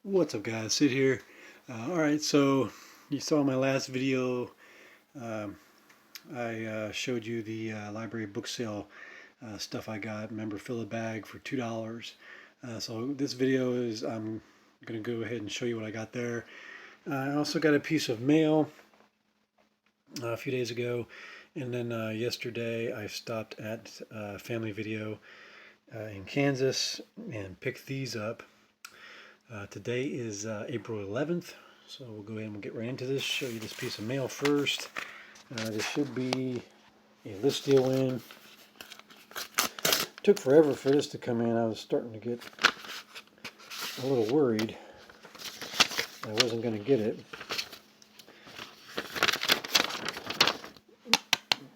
What's up, guys? Sid here. Alright, so you saw my last video. um, I showed you the library book sale stuff I got. Remember, fill a bag for $2. So this video is, I'm going to go ahead and show you what I got there. I also got a piece of mail a few days ago, and then yesterday I stopped at Family Video in Kansas and picked these up. Today is April 11th, so we'll go ahead and we'll get right into this. Show you this piece of mail first. This should be a list deal win. Took forever for this to come in. I was starting to get a little worried I wasn't going to get it.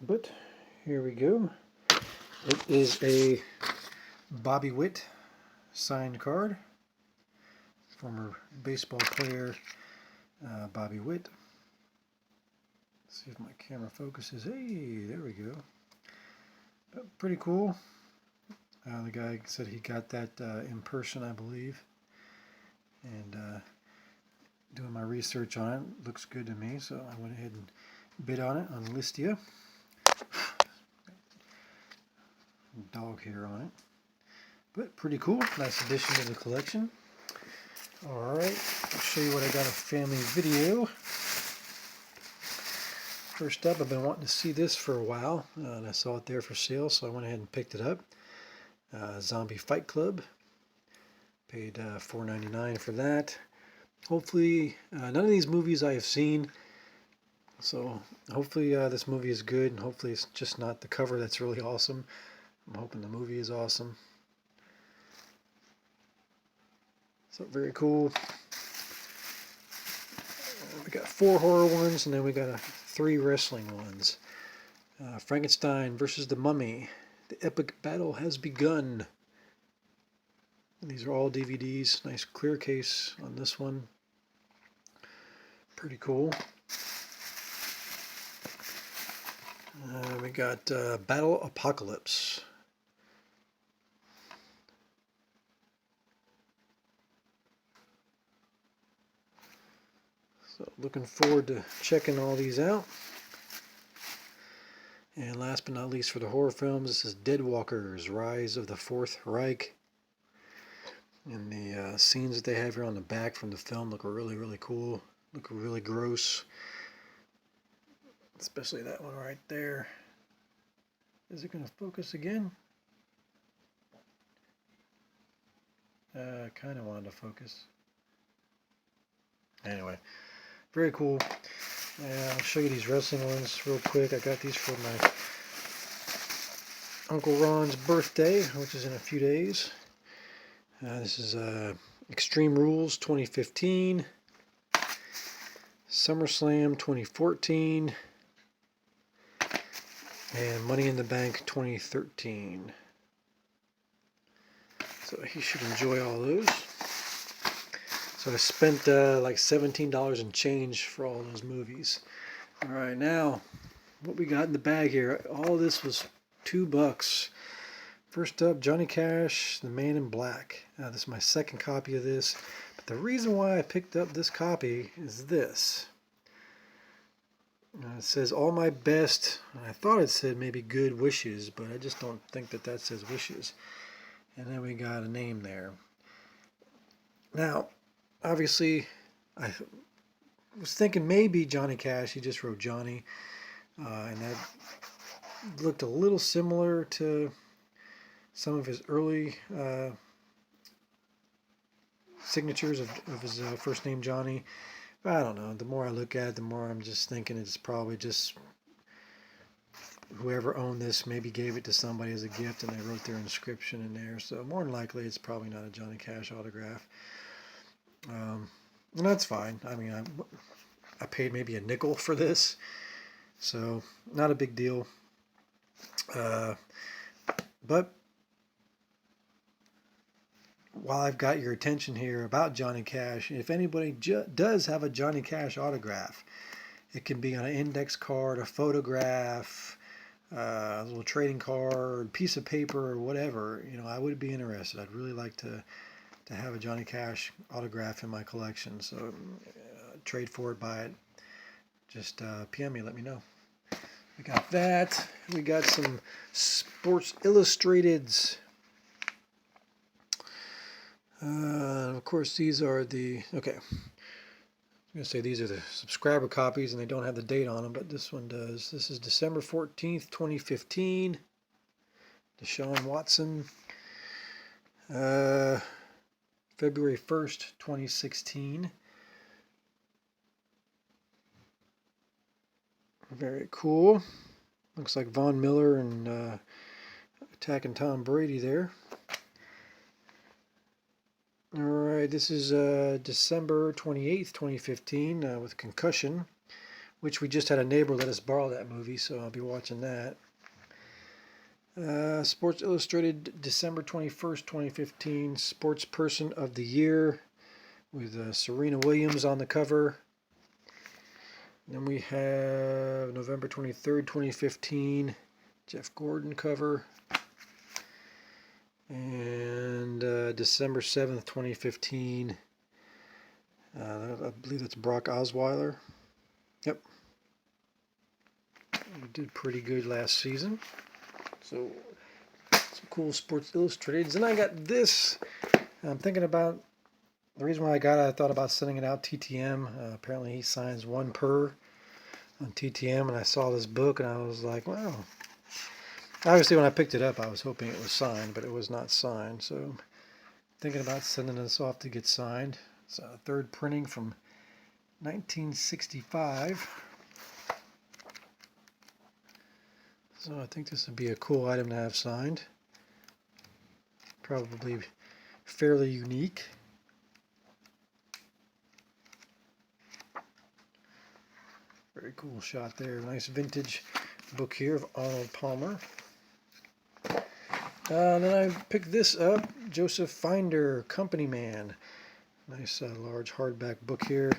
But here we go. It is a Bobby Witt signed card. Former baseball player Bobby Witt. Let's see if my camera focuses. Hey, there we go. Pretty cool. The guy said he got that in person, I believe. And doing my research on it, looks good to me, so I went ahead and bid on it on Listia. Dog hair on it. But pretty cool. Nice addition to the collection. Alright, I'll show you what I got in Family Video. First up, I've been wanting to see this for a while, and I saw it there for sale, so I went ahead and picked it up. Zombie Fight Club. Paid $4.99 for that. Hopefully, none of these movies I have seen, so hopefully this movie is good, and hopefully it's just not the cover that's really awesome. I'm hoping the movie is awesome. So very cool. We got 4 horror ones, and then we got 3 wrestling ones. Frankenstein versus the Mummy. The epic battle has begun. These are all DVDs. Nice clear case on this one. Pretty cool. We got Battle Apocalypse. So looking forward to checking all these out. And last but not least, for the horror films, this is Deadwalkers, Rise of the Fourth Reich. And the scenes that they have here on the back from the film look really, really cool. Look really gross. Especially that one right there. Is it going to focus again? Kind of wanted to focus. Anyway, very cool. I'll show you these wrestling ones real quick. I got these for my Uncle Ron's birthday, which is in a few days. This is Extreme Rules 2015, SummerSlam 2014, and Money in the Bank 2013. So he should enjoy all those. So I spent like $17 and change for all those movies. Alright, now what we got in the bag here. All this was $2. First up, Johnny Cash, The Man in Black. This is my second copy of this. But the reason why I picked up this copy is this. It says all my best. I thought it said maybe good wishes, but I just don't think that says wishes. And then we got a name there. Now, obviously, I was thinking maybe Johnny Cash. He just wrote Johnny. And that looked a little similar to some of his early signatures of his first name, Johnny. But I don't know. The more I look at it, the more I'm just thinking it's probably just whoever owned this maybe gave it to somebody as a gift and they wrote their inscription in there. So more than likely, it's probably not a Johnny Cash autograph. And that's fine. I mean, I paid maybe a nickel for this, so not a big deal. But while I've got your attention here about Johnny Cash, if anybody does have a Johnny Cash autograph, it can be on an index card, a photograph, a little trading card, piece of paper, or whatever. You know, I would be interested. I'd really like to to have a Johnny Cash autograph in my collection. So trade for it, buy it. Just PM me, let me know. We got that. We got some Sports Illustrateds. Of course, these are the, okay, I'm going to say these are the subscriber copies, and they don't have the date on them, but this one does. This is December 14th, 2015. Deshaun Watson. February 1st, 2016. Very cool. Looks like Von Miller and attacking Tom Brady there. Alright, this is December 28th, 2015 with Concussion, which we just had a neighbor let us borrow that movie, so I'll be watching that. Sports Illustrated, December 21st, 2015, Sports Person of the Year with Serena Williams on the cover. Then we have November 23rd, 2015, Jeff Gordon cover. And December 7th, 2015, I believe that's Brock Osweiler. Yep. We did pretty good last season. So, some cool Sports Illustrated. And I got this. I'm thinking about, the reason why I got it, I thought about sending it out TTM. Apparently he signs one per on TTM, and I saw this book and I was like, wow. Obviously when I picked it up I was hoping it was signed, but it was not signed. So I'm thinking about sending this off to get signed. It's a third printing from 1965. So I think this would be a cool item to have signed. Probably fairly unique. Very cool shot there. Nice vintage book here of Arnold Palmer. Then I picked this up, Joseph Finder, Company Man. Nice large hardback book here.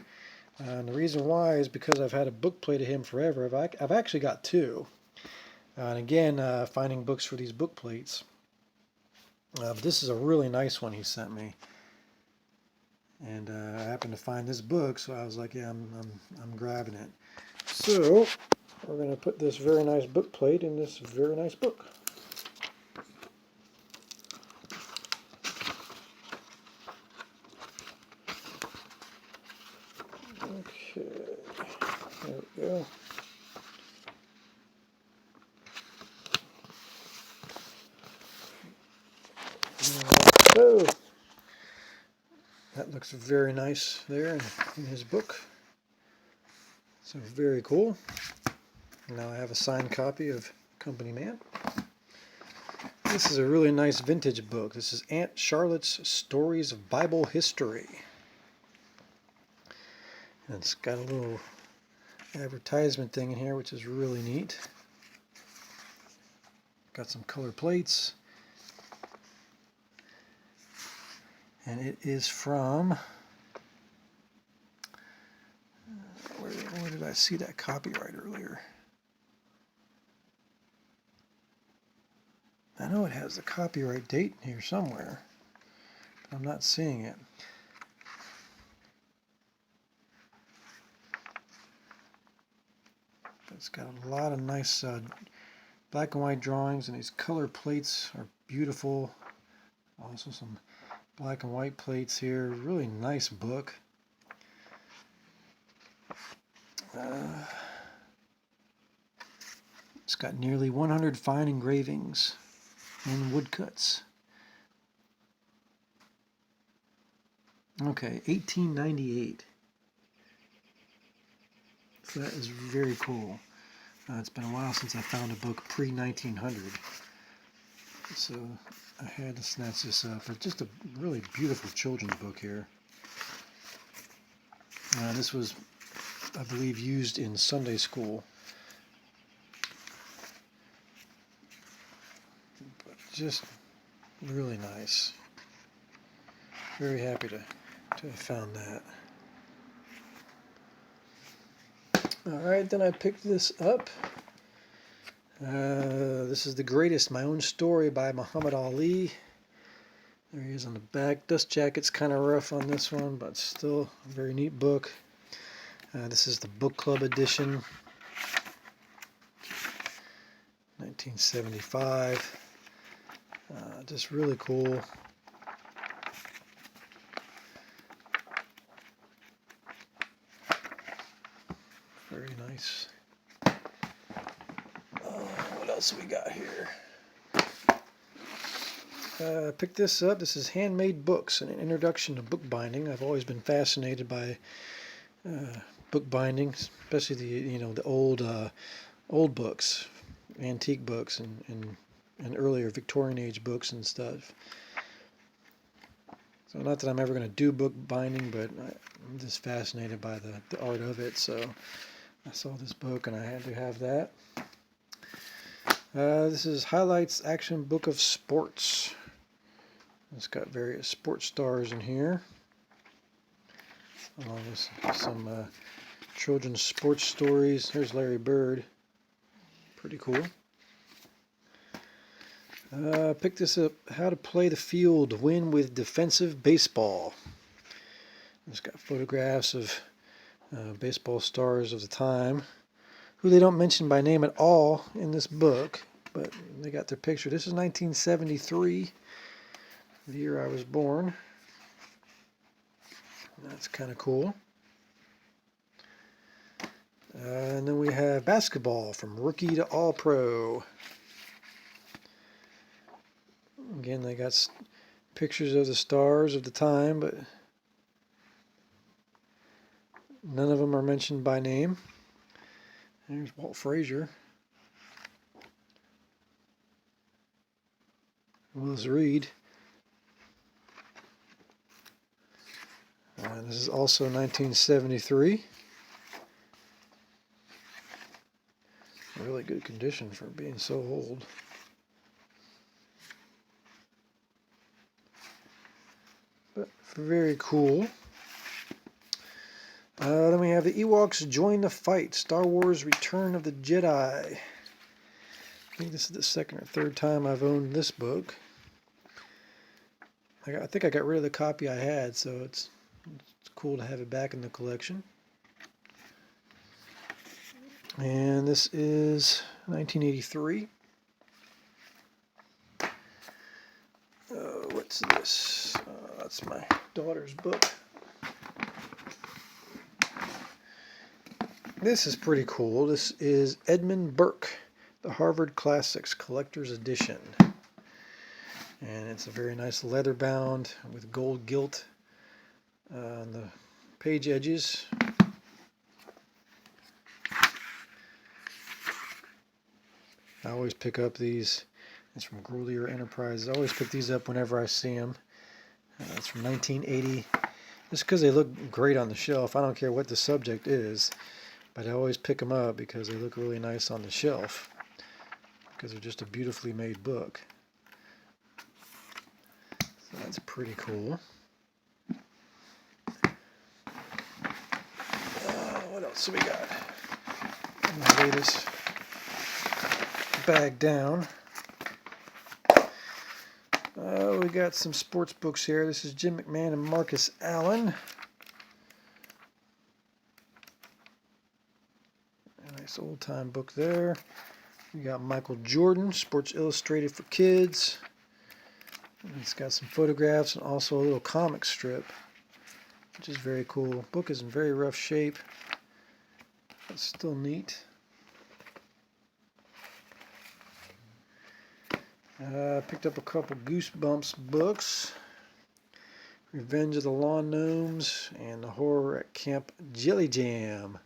And the reason why is because I've had a book plate of him forever. I've actually got two. And again, finding books for these book plates. But this is a really nice one he sent me. And I happened to find this book, so I was like, yeah, I'm grabbing it. So we're going to put this very nice book plate in this very nice book. Okay, there we go. So that looks very nice there in his book. So very cool. Now I have a signed copy of Company Man. This is a really nice vintage book. This is Aunt Charlotte's Stories of Bible History. And it's got a little advertisement thing in here, which is really neat. Got some color plates. And it is from, where did I see that copyright earlier? I know it has the copyright date here somewhere, but I'm not seeing it. It's got a lot of nice black and white drawings, and these color plates are beautiful. Also some black and white plates here. Really nice book. It's got nearly 100 fine engravings and woodcuts. Okay, 1898. So that is very cool. It's been a while since I found a book pre-1900. So I had to snatch this up. But just a really beautiful children's book here. This was, I believe, used in Sunday school. But just really nice. Very happy to have found that. Alright, then I picked this up. This is The Greatest, My Own Story by Muhammad Ali. There he is on the back. Dust jacket's kind of rough on this one, but still a very neat book. This is the book club edition, 1975. Just really cool. Very nice. What else we got here? Picked this up. This is Handmade Books, an introduction to bookbinding. I've always been fascinated by bookbinding, especially the old books, antique books, and earlier Victorian age books and stuff. So not that I'm ever going to do bookbinding, but I'm just fascinated by the art of it. So I saw this book and I had to have that. This is Highlights Action Book of Sports. It's got various sports stars in here, along with some children's sports stories. There's Larry Bird. Pretty cool. Picked this up, How to Play the Field, Win with Defensive Baseball. It's got photographs of baseball stars of the time, who they don't mention by name at all in this book, but they got their picture. This is 1973, the year I was born. That's kind of cool. And then we have basketball, From Rookie to All-Pro. Again, they got pictures of the stars of the time, but none of them are mentioned by name. There's Walt Frazier. Willis Reed. This is also 1973. Really good condition for being so old. But very cool. Then we have the Ewoks Join the Fight, Star Wars Return of the Jedi. I think this is the second or third time I've owned this book. I think I got rid of the copy I had, so it's cool to have it back in the collection. And this is 1983. What's this? That's my daughter's book. This is pretty cool. This is Edmund Burke, the Harvard Classics Collector's Edition. And it's a very nice leather bound with gold gilt on the page edges. I always pick up these. It's from Grolier Enterprises. I always pick these up whenever I see them. It's from 1980. Just because they look great on the shelf. I don't care what the subject is, but I always pick them up because they look really nice on the shelf, because they're just a beautifully made book. So that's pretty cool. What else do we got? I'm going to lay this bag down. We got some sports books here. This is Jim McMahon and Marcus Allen. A nice old-time book there. We got Michael Jordan, Sports Illustrated for Kids. It's got some photographs and also a little comic strip, which is very cool. Book is in very rough shape. It's still neat. Picked up a couple Goosebumps books. Revenge of the Lawn Gnomes and The Horror at Camp Jelly Jam.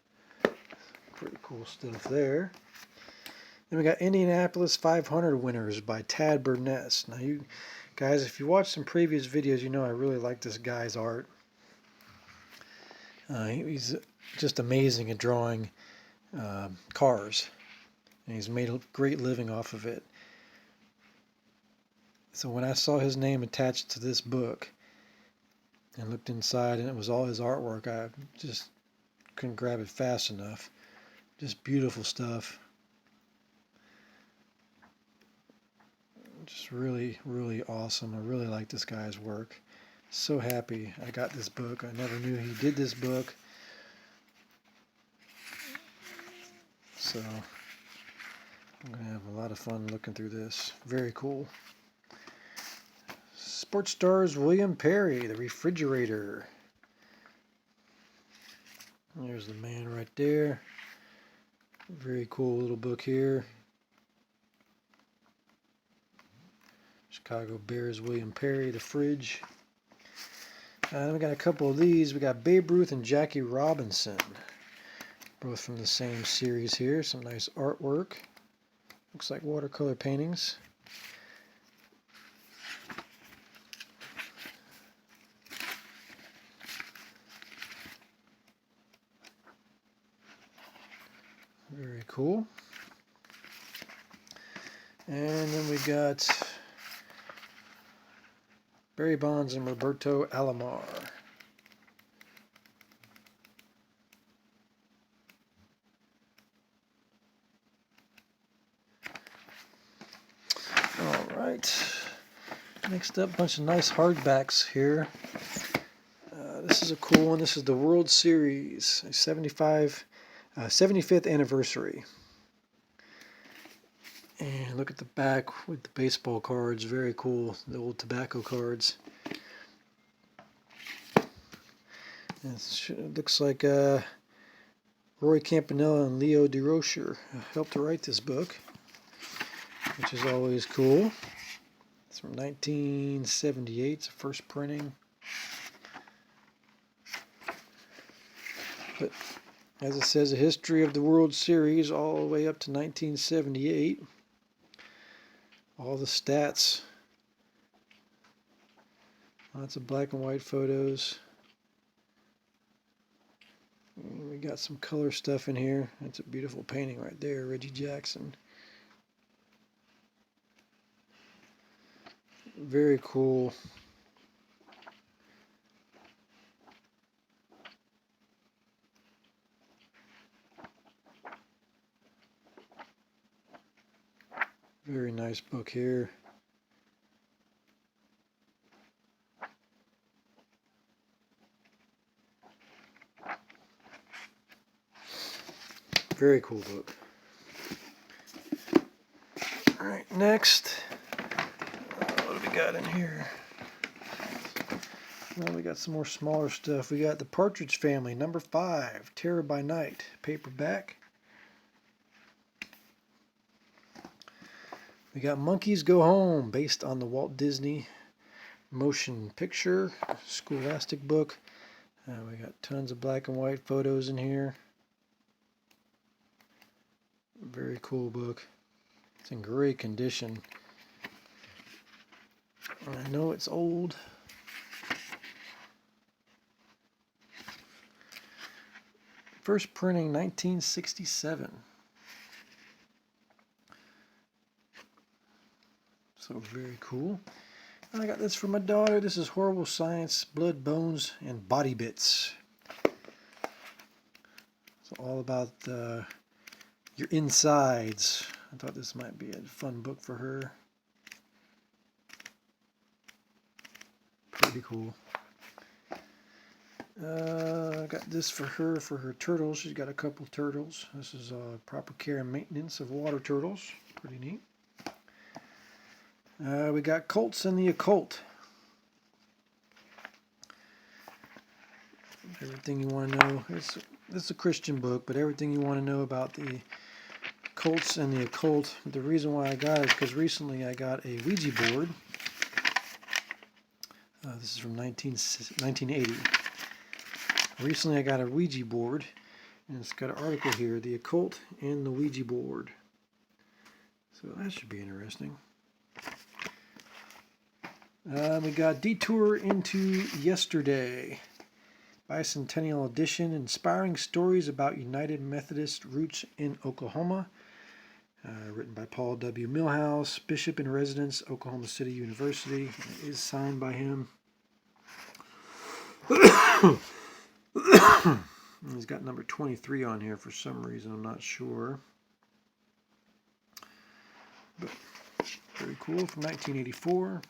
Pretty cool stuff there. Then we got Indianapolis 500 Winners by Tad Burness. Now you guys, if you watched some previous videos, you know I really like this guy's art. He's just amazing at drawing cars. And he's made a great living off of it. So when I saw his name attached to this book and looked inside and it was all his artwork, I just couldn't grab it fast enough. Just beautiful stuff. Just really, really awesome. I really like this guy's work. So happy I got this book. I never knew he did this book. So I'm going to have a lot of fun looking through this. Very cool. Sports Stars William Perry, The Refrigerator. There's the man right there. Very cool little book here. Chicago Bears William Perry, The Fridge. And we got a couple of these. We got Babe Ruth and Jackie Robinson. Both from the same series here. Some nice artwork. Looks like watercolor paintings. Very cool. And then we got Barry Bonds and Roberto Alomar. All right. Next up, a bunch of nice hardbacks here. This is a cool one. This is the World Series 75th anniversary. And look at the back with the baseball cards. Very cool. The old tobacco cards. It looks like Roy Campanella and Leo DeRocher helped to write this book, which is always cool. It's from 1978. It's the first printing. But as it says, a history of the World Series all the way up to 1978. All the stats. Lots of black and white photos. And we got some color stuff in here. That's a beautiful painting right there, Reggie Jackson. Very cool. Very nice book here. Very cool book. Alright, next. What do we got in here? Well, we got some more smaller stuff. We got The Partridge Family, number 5, Terror by Night, paperback. We got Monkeys Go Home, based on the Walt Disney motion picture, scholastic book. We got tons of black and white photos in here. Very cool book. It's in great condition. I know it's old. First printing 1967. So very cool. And I got this for my daughter. This is Horrible Science, Blood, Bones, and Body Bits. It's all about your insides. I thought this might be a fun book for her. Pretty cool. I got this for her turtles. She's got a couple turtles. This is proper care and maintenance of water turtles. Pretty neat. We got Cults and the Occult. Everything you want to know. It's a Christian book, but everything you want to know about the cults and the occult. The reason why I got it is because recently I got a Ouija board. This is from 1980. Recently I got a Ouija board, and it's got an article here, The Occult and the Ouija Board. So that should be interesting. We got Detour into Yesterday, Bicentennial Edition, inspiring stories about United Methodist roots in Oklahoma. Written by Paul W. Milhouse, Bishop in Residence, Oklahoma City University. It is signed by him. He's got number 23 on here for some reason, I'm not sure. But very cool, from 1984.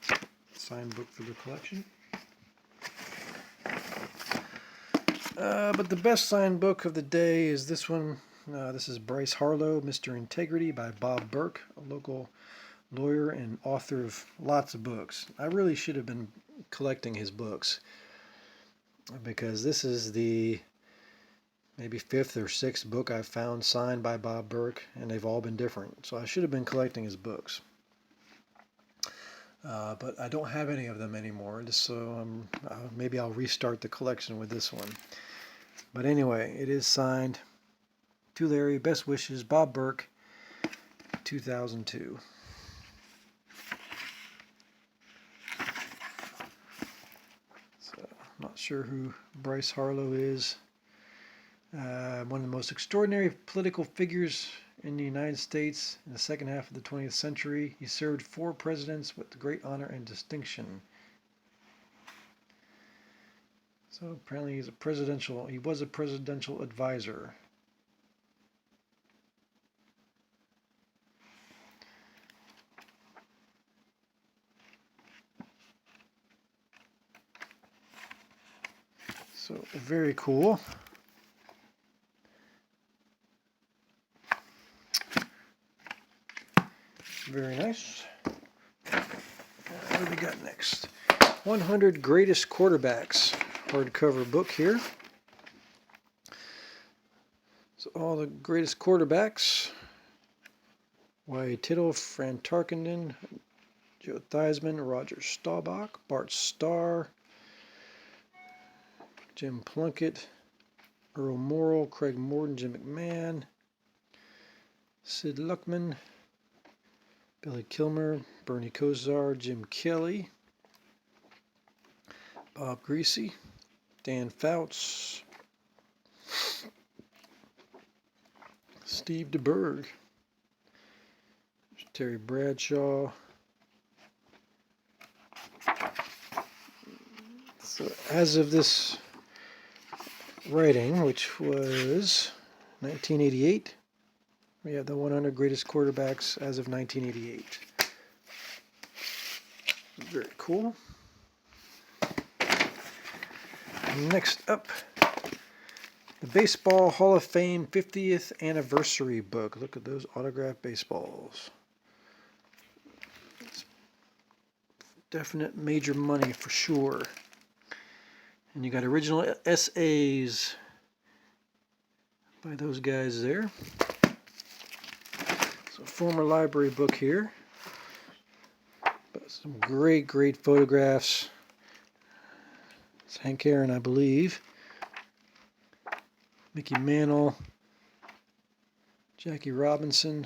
Signed book for the collection. But the best signed book of the day is this one. This is Bryce Harlow, Mr. Integrity by Bob Burke, a local lawyer and author of lots of books. I really should have been collecting his books, because this is the maybe 5th or 6th book I've found signed by Bob Burke, and they've all been different. So I should have been collecting his books. But I don't have any of them anymore, so maybe I'll restart the collection with this one. But anyway, it is signed to Larry. Best wishes, Bob Burke, 2002. So, I'm not sure who Bryce Harlow is. One of the most extraordinary political figures in the United States in the second half of the 20th century. He served 4 presidents with great honor and distinction. So apparently he was a presidential advisor. So very cool. Very nice. What do we got next? 100 Greatest Quarterbacks. Hardcover book here. So all the greatest quarterbacks. Wyatt Tittle, Fran Tarkenton, Joe Theismann, Roger Staubach, Bart Starr, Jim Plunkett, Earl Morrall, Craig Morton, Jim McMahon, Sid Luckman, Billy Kilmer, Bernie Kosar, Jim Kelly, Bob Greasy, Dan Fouts, Steve DeBerg, Terry Bradshaw. So as of this writing, which was 1988, we have the 100 greatest quarterbacks as of 1988. Very cool. Next up, the Baseball Hall of Fame 50th Anniversary book. Look at those autographed baseballs. It's definite major money for sure. And you got original essays by those guys there. So former library book here. But some great photographs. It's Hank Aaron, I believe. Mickey Mantle. Jackie Robinson.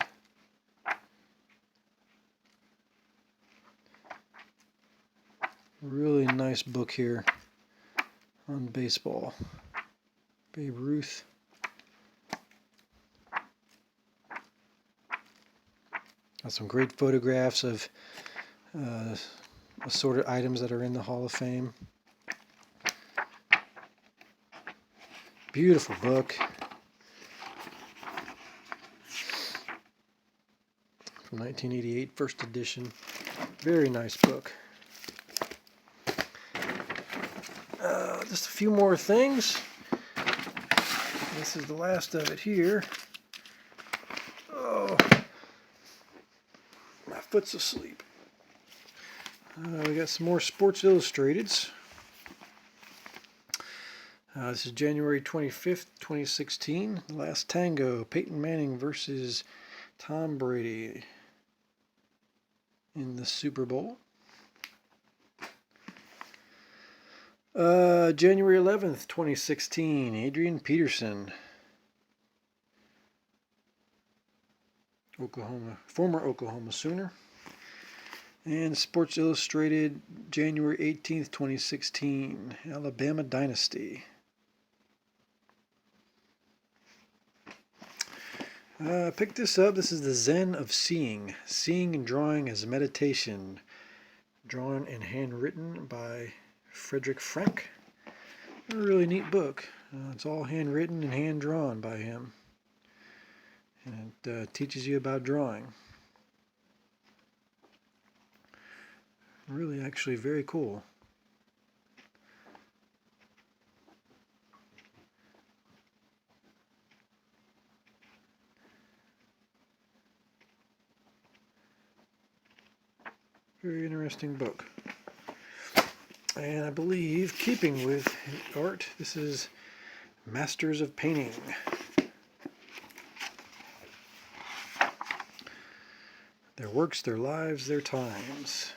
Really nice book here on baseball. Babe Ruth. Got some great photographs of assorted items that are in the Hall of Fame. Beautiful book. From 1988, first edition. Very nice book. Just a few more things. This is the last of it here. Oh, my foot's asleep. We got some more Sports Illustrateds. This is January 25th, 2016. The Last Tango, Peyton Manning versus Tom Brady in the Super Bowl. January 11th, 2016, Adrian Peterson, former Oklahoma Sooner. And Sports Illustrated, January 18th, 2016, Alabama Dynasty. Pick this up. This is The Zen of Seeing. Seeing and Drawing as Meditation. Drawn and handwritten by Frederick Frank. A really neat book. It's all handwritten and hand-drawn by him. And it teaches you about drawing. Really, actually, very cool. Very interesting book. And I believe, keeping with art, this is Masters of Painting. Their works, their lives, their times.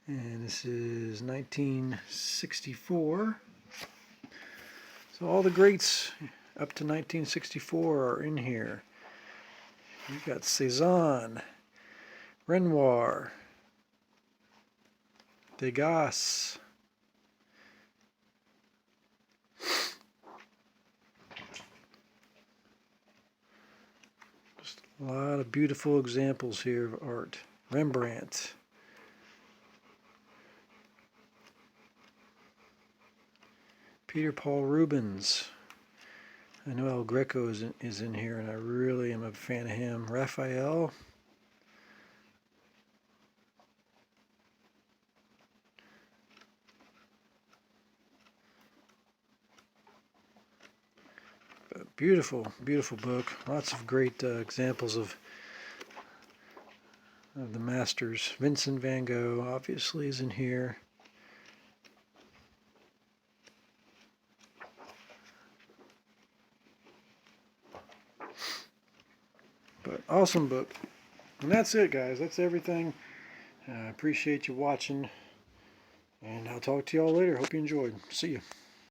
And this is 1964. So all the greats up to 1964 are in here. You've got Cezanne, Renoir, Degas, just a lot of beautiful examples here of art. Rembrandt, Peter Paul Rubens. I know El Greco is in here, and I really am a fan of him. Raphael. Beautiful, beautiful book. Lots of great examples of the masters. Vincent van Gogh obviously is in here. But awesome book. And that's it, guys. That's everything. I appreciate you watching. And I'll talk to y'all later. Hope you enjoyed. See you.